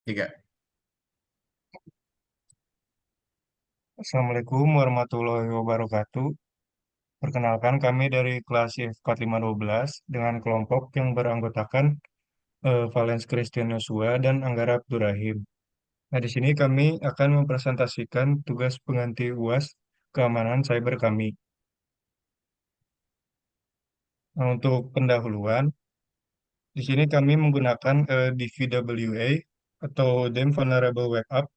Tiga. Assalamualaikum warahmatullahi wabarakatuh. Perkenalkan kami dari kelas IF 4512 dengan kelompok yang beranggotakan Valens Christian Yosua dan Anggara Abdurrahim. Nah, di sini kami akan mempresentasikan tugas pengganti UAS keamanan cyber kami. Nah, untuk pendahuluan, di sini kami menggunakan DVWA atau DEM Vulnerable Web App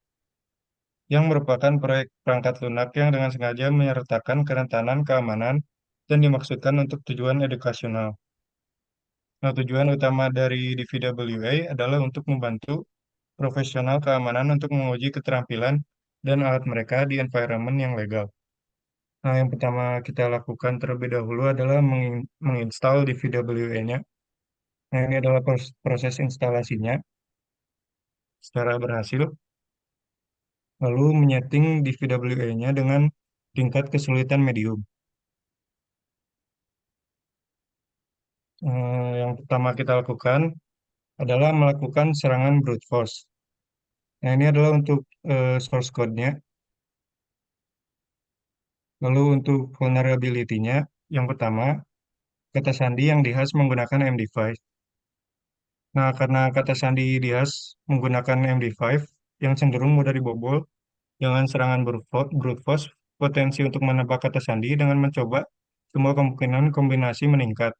yang merupakan proyek perangkat lunak yang dengan sengaja menyertakan kerentanan keamanan dan dimaksudkan untuk tujuan edukasional. Nah, tujuan utama dari DVWA adalah untuk membantu profesional keamanan untuk menguji keterampilan dan alat mereka di environment yang legal. Nah, yang pertama kita lakukan terlebih dahulu adalah menginstal DVWA-nya. Nah, ini adalah proses instalasinya secara berhasil, lalu menyeting DVWA-nya dengan tingkat kesulitan medium. Yang pertama kita lakukan adalah melakukan serangan brute force. Nah, ini adalah untuk source code-nya. Lalu untuk vulnerability-nya, yang pertama, kata sandi yang dihas menggunakan MD5. Nah, karena kata sandi dihas menggunakan MD5 yang cenderung mudah dibobol dengan serangan brute force, potensi untuk menebak kata sandi dengan mencoba semua kemungkinan kombinasi meningkat.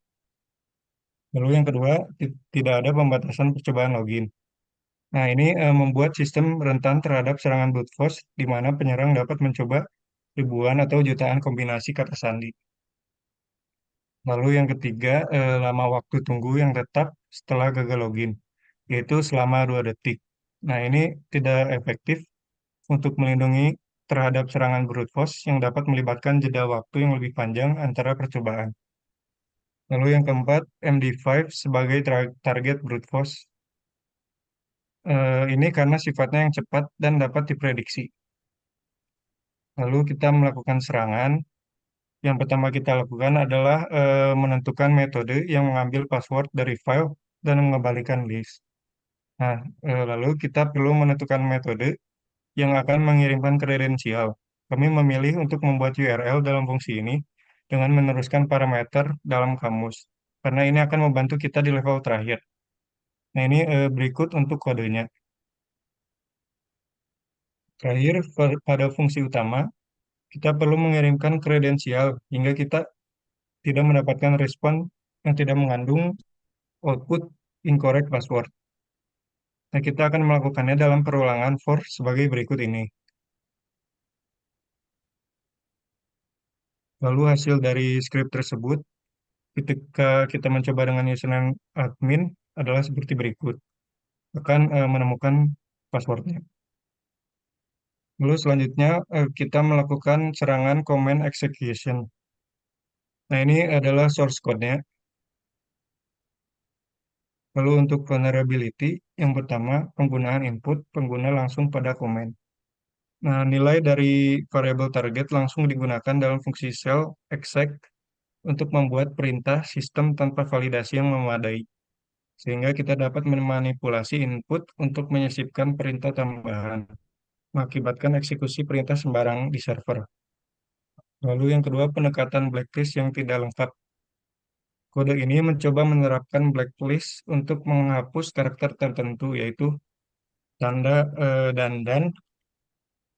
Lalu yang kedua, tidak ada pembatasan percobaan login. Nah, ini membuat sistem rentan terhadap serangan brute force, di mana penyerang dapat mencoba ribuan atau jutaan kombinasi kata sandi. Lalu yang ketiga, lama waktu tunggu yang tetap setelah gagal login, yaitu selama 2 detik. Nah, ini tidak efektif untuk melindungi terhadap serangan brute force yang dapat melibatkan jeda waktu yang lebih panjang antara percobaan. Lalu yang keempat, MD5 sebagai target brute force. Ini karena sifatnya yang cepat dan dapat diprediksi. Lalu kita melakukan serangan. Yang pertama kita lakukan adalah menentukan metode yang mengambil password dari file dan mengembalikan list. Nah, lalu kita perlu menentukan metode yang akan mengirimkan kredensial. Kami memilih untuk membuat URL dalam fungsi ini dengan meneruskan parameter dalam kamus, karena ini akan membantu kita di level terakhir. Nah, ini berikut untuk kodenya. Terakhir, pada fungsi utama, kita perlu mengirimkan kredensial hingga kita tidak mendapatkan respon yang tidak mengandung output incorrect password. Nah, kita akan melakukannya dalam perulangan for sebagai berikut ini. Lalu hasil dari script tersebut, ketika kita mencoba dengan username admin, adalah seperti berikut. Akan menemukan passwordnya. Lalu selanjutnya kita melakukan serangan command execution. Nah, ini adalah source code-nya. Lalu untuk vulnerability, yang pertama, penggunaan input pengguna langsung pada komen. Nah, nilai dari variable target langsung digunakan dalam fungsi shell exec untuk membuat perintah sistem tanpa validasi yang memadai, sehingga kita dapat memanipulasi input untuk menyisipkan perintah tambahan, mengakibatkan eksekusi perintah sembarang di server. Lalu yang kedua, pendekatan blacklist yang tidak lengkap. Kode ini mencoba menerapkan blacklist untuk menghapus karakter tertentu, yaitu tanda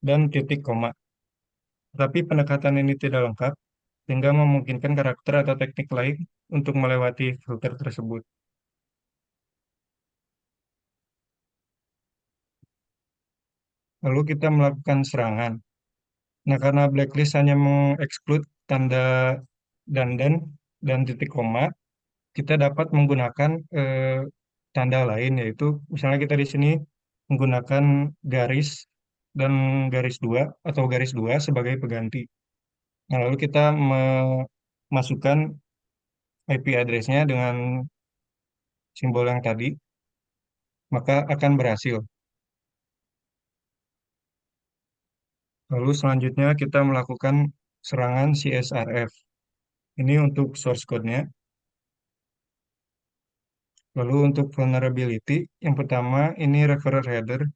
dan titik koma. Tapi pendekatan ini tidak lengkap, sehingga memungkinkan karakter atau teknik lain untuk melewati filter tersebut. Lalu kita melakukan serangan. Nah, karena blacklist hanya mengeksklud tanda dan dan titik koma, kita dapat menggunakan tanda lain, yaitu misalnya kita di sini menggunakan garis dan garis dua atau garis dua sebagai pengganti. Nah, lalu kita memasukkan IP address-nya dengan simbol yang tadi, maka akan berhasil. Lalu selanjutnya kita melakukan serangan CSRF. Ini untuk source code-nya. Lalu untuk vulnerability, yang pertama ini referrer header.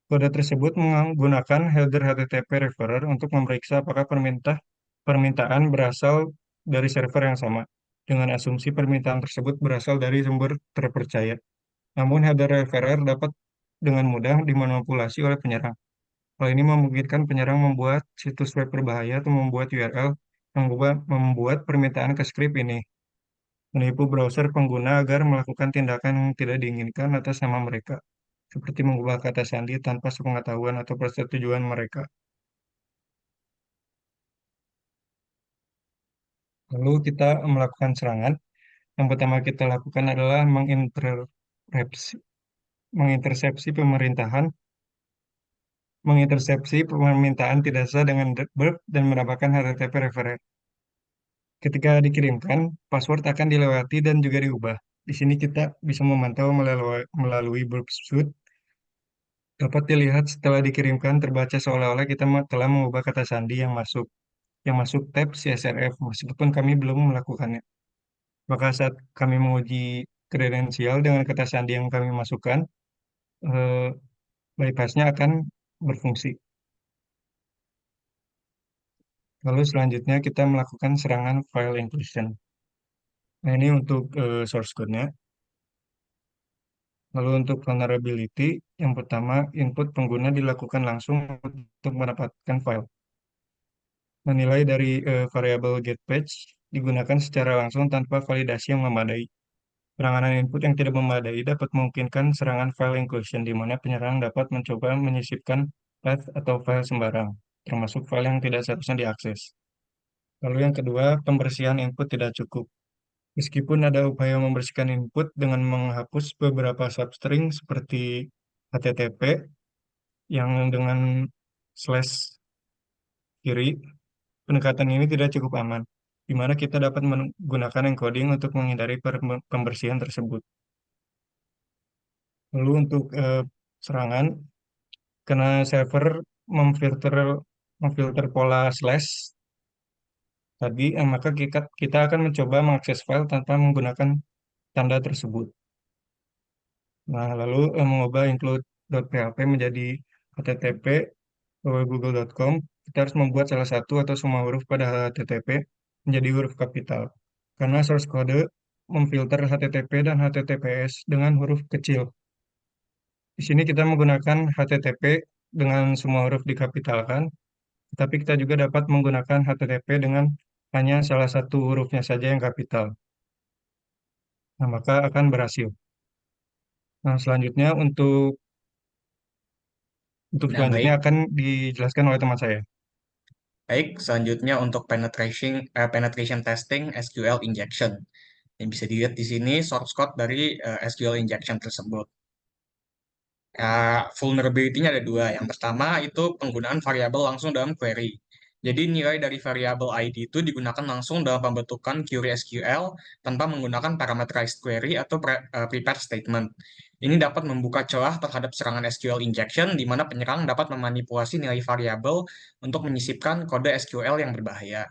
Kode tersebut menggunakan header HTTP referrer untuk memeriksa apakah permintaan berasal dari server yang sama, dengan asumsi permintaan tersebut berasal dari sumber terpercaya. Namun header referrer dapat dengan mudah dimanipulasi oleh penyerang. Hal ini memungkinkan penyerang membuat situs web berbahaya atau membuat URL yang membuat permintaan ke script ini, menipu browser pengguna agar melakukan tindakan yang tidak diinginkan atas nama mereka, seperti mengubah kata sandi tanpa sepengetahuan atau persetujuan mereka. Lalu kita melakukan serangan. Yang pertama kita lakukan adalah mengintersepsi pemerintahan, mengintersepsi permintaan tidak sah dengan burp dan mendapatkan HTTP referer. Ketika dikirimkan, password akan dilewati dan juga diubah. Di sini kita bisa memantau melalui burp suite. Dapat dilihat setelah dikirimkan terbaca seolah-olah kita telah mengubah kata sandi yang masuk tab CSRF meskipun kami belum melakukannya. Maka saat kami menguji kredensial dengan kata sandi yang kami masukkan, eh, bypassnya akan berfungsi. Lalu selanjutnya kita melakukan serangan file inclusion. Nah, ini untuk source code-nya. Lalu untuk vulnerability, yang pertama input pengguna dilakukan langsung untuk mendapatkan file. Menilai dari variabel getPatch digunakan secara langsung tanpa validasi yang memadai. Penanganan input yang tidak memadai dapat memungkinkan serangan file inclusion di mana penyerang dapat mencoba menyisipkan path atau file sembarang, termasuk file yang tidak seharusnya diakses. Lalu yang kedua, pembersihan input tidak cukup. Meskipun ada upaya membersihkan input dengan menghapus beberapa substring seperti HTTP yang dengan slash kiri, pendekatan ini tidak cukup aman, di mana kita dapat menggunakan encoding untuk menghindari pembersihan tersebut. Lalu untuk serangan, karena server memfilter memfilter pola slash tadi, maka kita akan mencoba mengakses file tanpa menggunakan tanda tersebut. Nah, lalu mengubah include.php menjadi http google.com, kita harus membuat salah satu atau semua huruf pada HTTP menjadi huruf kapital. Karena source code memfilter HTTP dan HTTPS dengan huruf kecil. Di sini kita menggunakan HTTP dengan semua huruf dikapitalkan, tapi kita juga dapat menggunakan HTTP dengan hanya salah satu hurufnya saja yang kapital. Nah, maka akan berhasil. Nah, selanjutnya untuk Nah, selanjutnya baik. akan dijelaskan oleh teman saya. Baik, selanjutnya untuk penetration testing SQL injection. Yang bisa dilihat di sini source code dari SQL injection tersebut. Vulnerability-nya ada dua. Yang pertama itu penggunaan variabel langsung dalam query. Jadi nilai dari variabel ID itu digunakan langsung dalam pembentukan query SQL tanpa menggunakan parameterized query atau prepare statement. Ini dapat membuka celah terhadap serangan SQL injection di mana penyerang dapat memanipulasi nilai variabel untuk menyisipkan kode SQL yang berbahaya.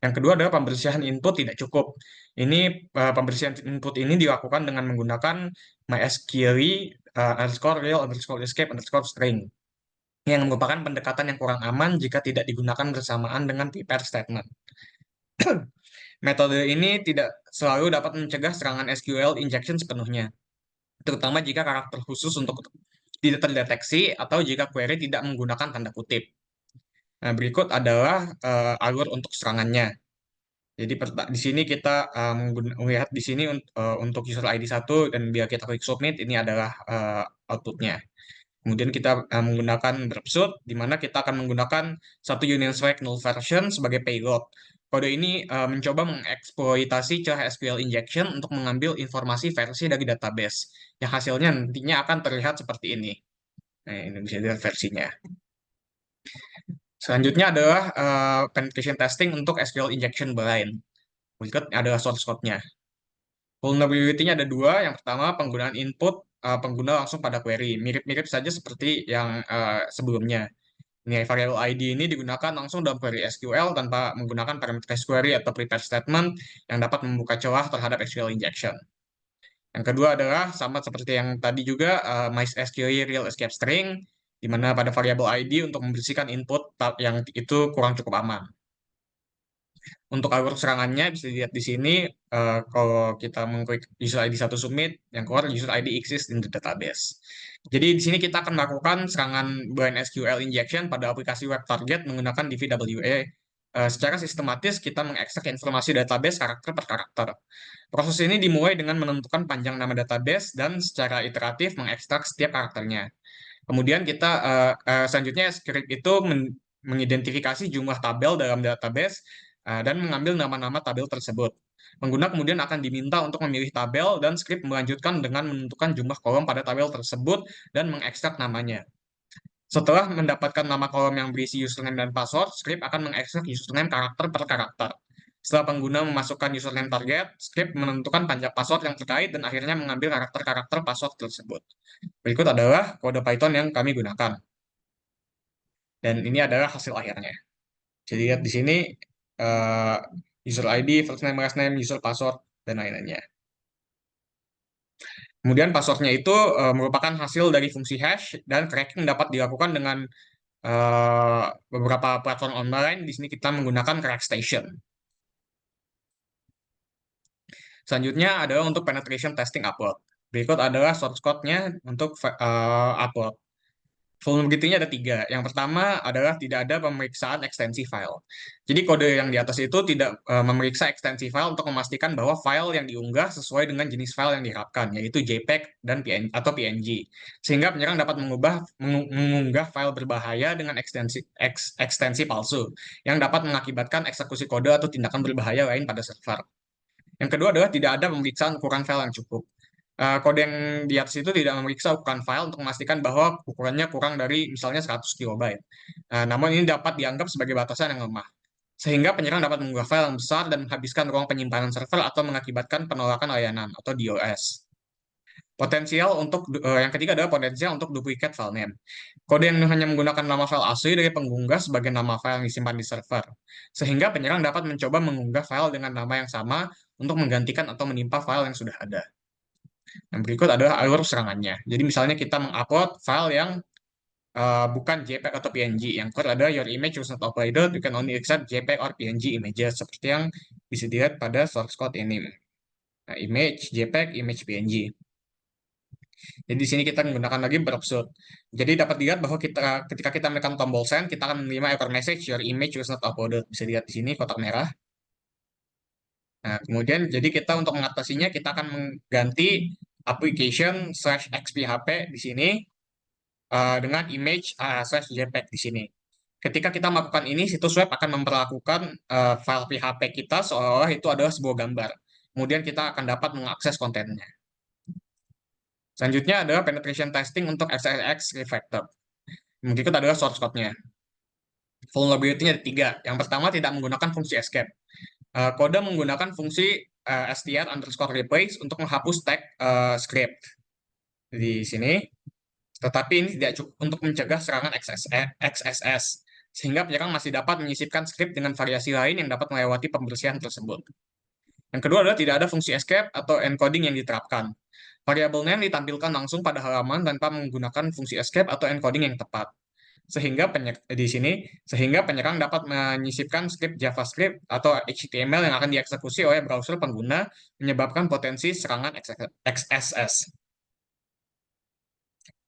Yang kedua adalah pembersihan input tidak cukup. Ini pembersihan input ini dilakukan dengan menggunakan MySQL underscore real underscore escape underscore string yang merupakan pendekatan yang kurang aman jika tidak digunakan bersamaan dengan prepare statement. Metode ini tidak selalu dapat mencegah serangan SQL injection sepenuhnya, terutama jika karakter khusus untuk tidak terdeteksi atau jika query tidak menggunakan tanda kutip. Nah, berikut adalah alur untuk serangannya. Jadi di sini kita melihat di sini untuk user ID 1 dan biar kita klik submit ini adalah outputnya. Kemudian kita menggunakan Brepsut di mana kita akan menggunakan satu union select null version sebagai payload. Kode ini mencoba mengeksploitasi celah SQL injection untuk mengambil informasi versi dari database. Yang hasilnya nantinya akan terlihat seperti ini. Nah, ini bisa dilihat versinya. Selanjutnya adalah penetration testing untuk SQL injection blind. Berikut adalah source code-nya. Vulnerability-nya ada dua. Yang pertama, penggunaan input pengguna langsung pada query. Mirip-mirip saja seperti yang sebelumnya. Nilai variable ID ini digunakan langsung dalam query SQL tanpa menggunakan parameterized query atau prepare statement yang dapat membuka celah terhadap SQL injection. Yang kedua adalah sama seperti yang tadi juga MySQL real escape string, di mana pada variabel ID untuk membersihkan input yang itu kurang cukup aman. Untuk alur serangannya bisa dilihat di sini, kalau kita mengklik user ID satu submit, yang keluar user ID exists in the database. Jadi di sini kita akan melakukan serangan blind SQL injection pada aplikasi web target menggunakan DVWA. Secara sistematis kita mengekstrak informasi database karakter per karakter. Proses ini dimulai dengan menentukan panjang nama database dan secara iteratif mengekstrak setiap karakternya. Kemudian kita selanjutnya script itu mengidentifikasi jumlah tabel dalam database dan mengambil nama-nama tabel tersebut. Pengguna kemudian akan diminta untuk memilih tabel dan script melanjutkan dengan menentukan jumlah kolom pada tabel tersebut dan mengekstrak namanya. Setelah mendapatkan nama kolom yang berisi username dan password, script akan mengekstrak username karakter per karakter. Setelah pengguna memasukkan username target, script menentukan panjang password yang terkait dan akhirnya mengambil karakter-karakter password tersebut. Berikut adalah kode Python yang kami gunakan. Dan ini adalah hasil akhirnya. Jadi lihat di sini uh, user ID, first name, last name, user password, dan lain-lainnya. Kemudian passwordnya itu merupakan hasil dari fungsi hash dan cracking dapat dilakukan dengan beberapa platform online. Di sini kita menggunakan CrackStation. Selanjutnya adalah untuk penetration testing upload. Berikut adalah source code-nya untuk upload. Vulnerability-nya ada tiga. Yang pertama adalah tidak ada pemeriksaan ekstensi file. Jadi kode yang di atas itu tidak memeriksa ekstensi file untuk memastikan bahwa file yang diunggah sesuai dengan jenis file yang diharapkan, yaitu JPEG dan atau PNG. Sehingga penyerang dapat mengunggah file berbahaya dengan ekstensi palsu, yang dapat mengakibatkan eksekusi kode atau tindakan berbahaya lain pada server. Yang kedua adalah tidak ada pemeriksaan ukuran file yang cukup. Kode yang di atas itu tidak memeriksa ukuran file untuk memastikan bahwa ukurannya kurang dari misalnya 100 kilobyte. Namun ini dapat dianggap sebagai batasan yang lemah. Sehingga penyerang dapat mengunggah file yang besar dan menghabiskan ruang penyimpanan server atau mengakibatkan penolakan layanan atau DOS. Yang ketiga adalah potensial untuk duplicate file name. Kode yang hanya menggunakan nama file asli dari pengunggah sebagai nama file yang disimpan di server. Sehingga penyerang dapat mencoba mengunggah file dengan nama yang sama untuk menggantikan atau menimpa file yang sudah ada. Yang berikut adalah alur serangannya. Jadi misalnya kita mengupload file yang bukan JPEG atau PNG. Yang kedua ada your image was not uploaded, you can only accept JPEG or PNG images. Seperti yang bisa dilihat pada source code ini. Nah, image, JPEG, image PNG. Jadi di sini kita menggunakan lagi browser. Jadi dapat dilihat bahwa ketika kita menekan tombol send, kita akan menerima error message your image was not uploaded. Bisa dilihat di sini kotak merah. Nah, kemudian jadi kita untuk mengatasinya kita akan mengganti application/xphp di sini dengan image slash JPEG di sini. Ketika kita melakukan ini, situs web akan memperlakukan file PHP kita seolah-olah itu adalah sebuah gambar. Kemudian kita akan dapat mengakses kontennya. Selanjutnya adalah penetration testing untuk XSX refactor. Berikut adalah source code-nya. Vulnerability-nya ada tiga. Yang pertama, tidak menggunakan fungsi escape. Kode menggunakan fungsi str_replace untuk menghapus tag script di sini. Tetapi ini tidak cukup untuk mencegah serangan XSS, sehingga penyerang masih dapat menyisipkan script dengan variasi lain yang dapat melewati pembersihan tersebut. Yang kedua adalah tidak ada fungsi escape atau encoding yang diterapkan. Variabel name ditampilkan langsung pada halaman tanpa menggunakan fungsi escape atau encoding yang tepat. Sehingga penyerang dapat menyisipkan script JavaScript atau HTML yang akan dieksekusi oleh browser pengguna, menyebabkan potensi serangan XSS.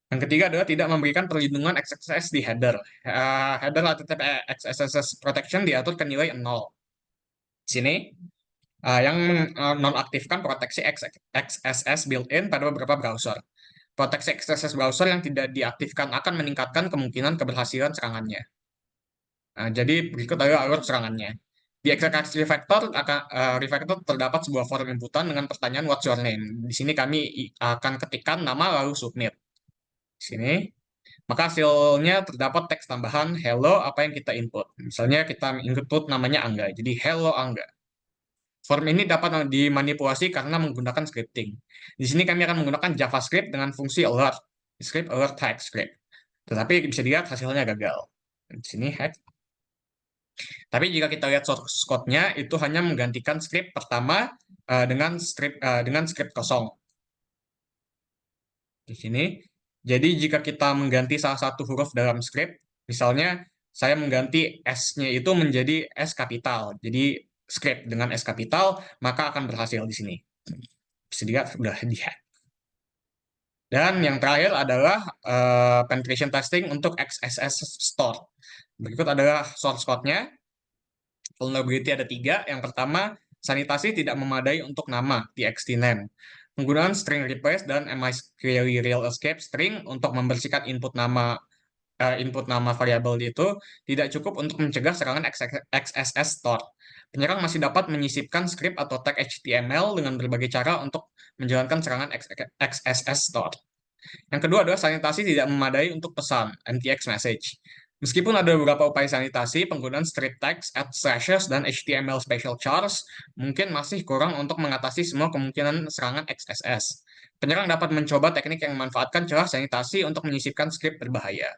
Yang ketiga adalah tidak memberikan perlindungan XSS di header. Header HTTP XSS protection diatur ke nilai 0. Di sini, yang nonaktifkan proteksi XSS built-in pada beberapa browser. Proteksi XSS browser yang tidak diaktifkan akan meningkatkan kemungkinan keberhasilan serangannya. Jadi berikut adalah alur serangannya. Di XSS refactor terdapat sebuah form inputan dengan pertanyaan what's your name. Di sini kami akan ketikkan nama lalu submit. Di sini, maka hasilnya terdapat teks tambahan hello apa yang kita input. Misalnya kita input namanya Angga, jadi hello Angga. Form ini dapat dimanipulasi karena menggunakan scripting. Di sini kami akan menggunakan JavaScript dengan fungsi alert, script alert type script. Tetapi bisa dilihat hasilnya gagal. Di sini hack. Tapi jika kita lihat source code-nya itu hanya menggantikan script pertama dengan script kosong. di sini. Jadi jika kita mengganti salah satu huruf dalam script, misalnya saya mengganti S-nya itu menjadi S kapital. Jadi script dengan S kapital, maka akan berhasil di sini. Bisa dilihat sudah di-hack. Dan yang terakhir adalah penetration testing untuk XSS store. Berikut adalah source code-nya. Vulnerability ada tiga. Yang pertama, sanitasi tidak memadai untuk nama txt name. Penggunaan string replace dan MySQL real escape string untuk membersihkan input nama variabel itu tidak cukup untuk mencegah serangan XSS store. Penyerang masih dapat menyisipkan script atau tag HTML dengan berbagai cara untuk menjalankan serangan XSS store. Yang kedua adalah sanitasi tidak memadai untuk pesan, NTX message. Meskipun ada beberapa upaya sanitasi, penggunaan strip text, add slashes, dan HTML special chars mungkin masih kurang untuk mengatasi semua kemungkinan serangan XSS. Penyerang dapat mencoba teknik yang memanfaatkan celah sanitasi untuk menyisipkan script berbahaya.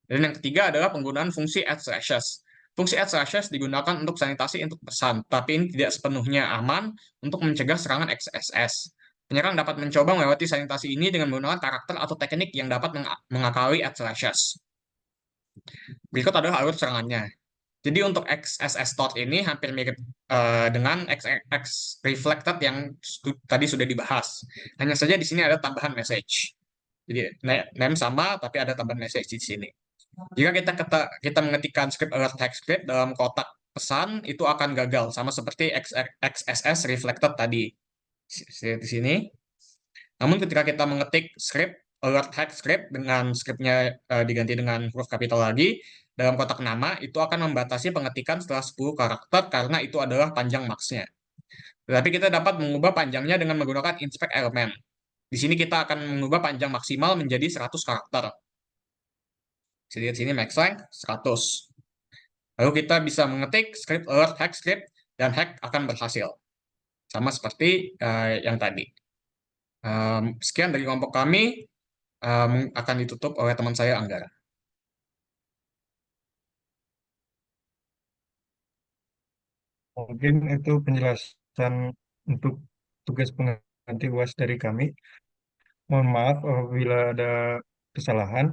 Dan yang ketiga adalah penggunaan fungsi add slashes. Fungsi add slashes digunakan untuk sanitasi untuk pesan, tapi ini tidak sepenuhnya aman untuk mencegah serangan XSS. Penyerang dapat mencoba melewati sanitasi ini dengan menggunakan karakter atau teknik yang dapat mengakali add slashes. Berikut adalah alur serangannya. Jadi untuk XSS start ini hampir mirip dengan XX reflected yang tadi sudah dibahas. Hanya saja di sini ada tambahan message. Jadi name sama tapi ada tambahan message di sini. Jika kita mengetikkan script alert text script dalam kotak pesan, itu akan gagal, sama seperti XSS reflected tadi. Di sini. Namun ketika kita mengetik script alert text script dengan scriptnya diganti dengan huruf kapital lagi, dalam kotak nama, itu akan membatasi pengetikan setelah 10 karakter karena itu adalah panjang max-nya. Tetapi kita dapat mengubah panjangnya dengan menggunakan inspect element. Di sini kita akan mengubah panjang maksimal menjadi 100 karakter. Bisa lihat sini max length 100. Lalu kita bisa mengetik script alert hack script dan hack akan berhasil. Sama seperti yang tadi. Sekian dari kelompok kami, akan ditutup oleh teman saya Anggara. Mungkin itu penjelasan untuk tugas pengganti UAS dari kami. Mohon maaf apabila ada kesalahan.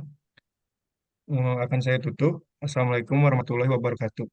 Akan saya tutup. Assalamualaikum warahmatullahi wabarakatuh.